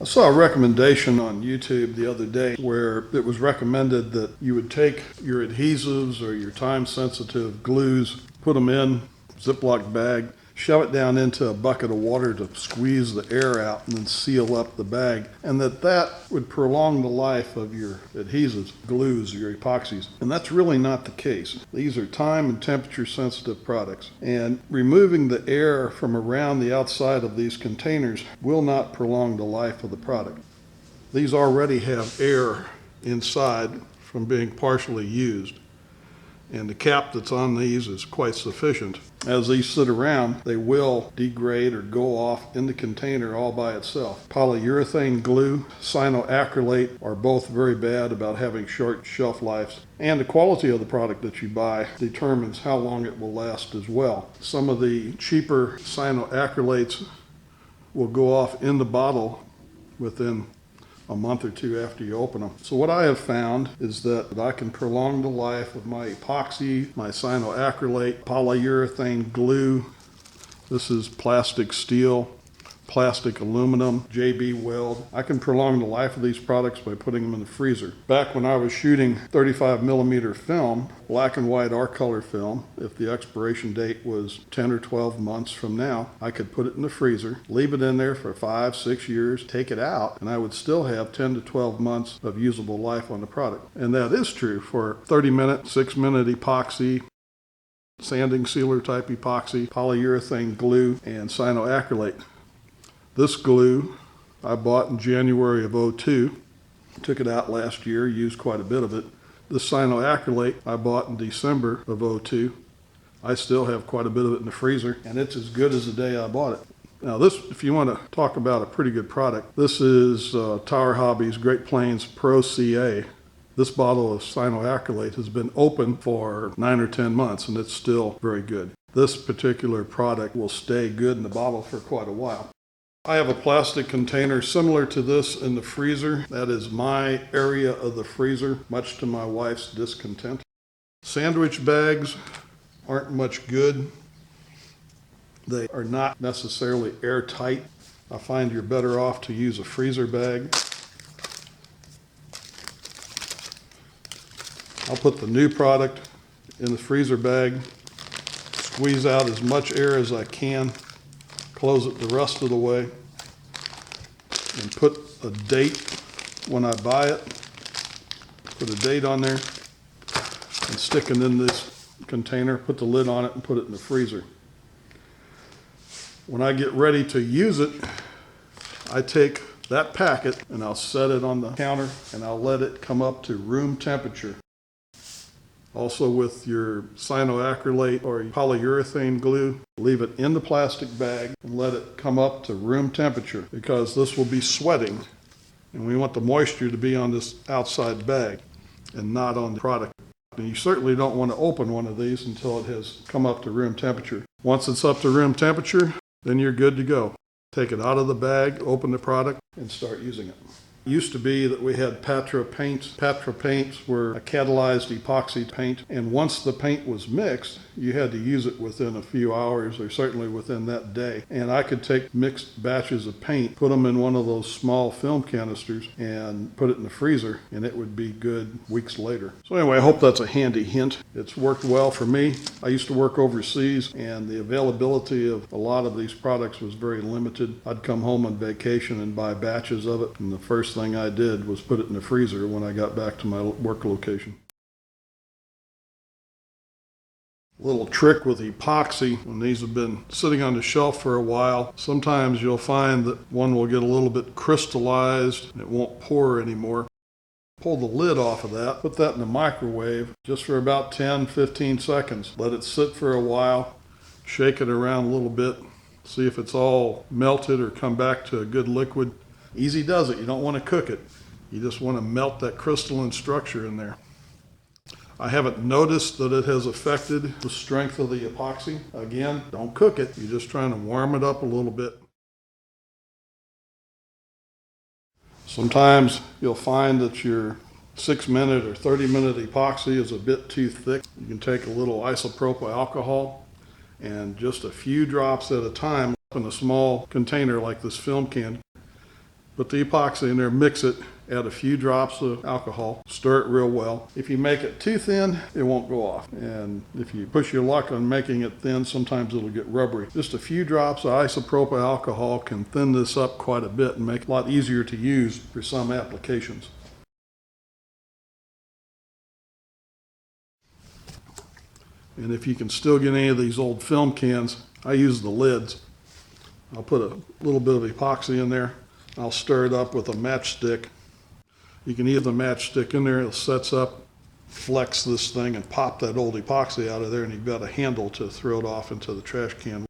I saw a recommendation on YouTube the other day where it was recommended that you would take your adhesives or your time-sensitive glues, put them in a Ziploc bag, shove it down into a bucket of water to squeeze the air out and then seal up the bag, and that would prolong the life of your adhesives, glues, your epoxies. And that's really not the case. These are time and temperature sensitive products, and removing the air from around the outside of these containers will not prolong the life of the product. These already have air inside from being partially used, and the cap that's on these is quite sufficient. As these sit around, they will degrade or go off in the container all by itself. Polyurethane glue, cyanoacrylate are both very bad about having short shelf lives, and the quality of the product that you buy determines how long it will last as well. Some of the cheaper cyanoacrylates will go off in the bottle within a month or two after you open them. So what I have found is that I can prolong the life of my epoxy, my cyanoacrylate, polyurethane glue. This is plastic steel, plastic aluminum, JB Weld. I can prolong the life of these products by putting them in the freezer. Back when I was shooting 35 millimeter film, black and white or color film, if the expiration date was 10 or 12 months from now, I could put it in the freezer, leave it in there for 5, 6 years, take it out, and I would still have 10 to 12 months of usable life on the product. And that is true for 30-minute, 6-minute epoxy, sanding sealer type epoxy, polyurethane glue, and cyanoacrylate. This glue I bought in January of '02, took it out last year, used quite a bit of it. This cyanoacrylate I bought in December of '02. I still have quite a bit of it in the freezer, and it's as good as the day I bought it. Now this, if you want to talk about a pretty good product, this is Tower Hobbies Great Plains Pro CA. This bottle of cyanoacrylate has been open for 9 or 10 months, and it's still very good. This particular product will stay good in the bottle for quite a while. I have a plastic container similar to this in the freezer. That is my area of the freezer, much to my wife's discontent. Sandwich bags aren't much good. They are not necessarily airtight. I find you're better off to use a freezer bag. I'll put the new product in the freezer bag, squeeze out as much air as I can, close it the rest of the way, and put a date when I buy it. Put a date on there and stick it in this container, put the lid on it, and put it in the freezer. When I get ready to use it, I take that packet and I'll set it on the counter and I'll let it come up to room temperature. Also with your cyanoacrylate or polyurethane glue, leave it in the plastic bag and let it come up to room temperature, because this will be sweating and we want the moisture to be on this outside bag and not on the product. And you certainly don't want to open one of these until it has come up to room temperature. Once it's up to room temperature, then you're good to go. Take it out of the bag, open the product, and start using it. It used to be that we had Patra paints. Patra paints were a catalyzed epoxy paint, and once the paint was mixed, you had to use it within a few hours or certainly within that day. And I could take mixed batches of paint, put them in one of those small film canisters, and put it in the freezer, and it would be good weeks later. So anyway, I hope that's a handy hint. It's worked well for me. I used to work overseas, and the availability of a lot of these products was very limited. I'd come home on vacation and buy batches of it, and the first thing I did was put it in the freezer when I got back to my work location. Little trick with epoxy, when these have been sitting on the shelf for a while, sometimes you'll find that one will get a little bit crystallized and it won't pour anymore. Pull the lid off of that, put that in the microwave just for about 10-15 seconds. Let it sit for a while, shake it around a little bit, see if it's all melted or come back to a good liquid. Easy does it. You don't want to cook it. You just want to melt that crystalline structure in there. I haven't noticed that it has affected the strength of the epoxy. Again, don't cook it. You're just trying to warm it up a little bit. Sometimes you'll find that your 6-minute or 30-minute epoxy is a bit too thick. You can take a little isopropyl alcohol and just a few drops at a time in a small container like this film can. Put the epoxy in there, mix it, add a few drops of alcohol, stir it real well. If you make it too thin, it won't go off. And if you push your luck on making it thin, sometimes it'll get rubbery. Just a few drops of isopropyl alcohol can thin this up quite a bit and make it a lot easier to use for some applications. And if you can still get any of these old film cans, I use the lids. I'll put a little bit of epoxy in there. I'll stir it up with a matchstick. You can either matchstick in there, it sets up, flex this thing and pop that old epoxy out of there, and you've got a handle to throw it off into the trash can.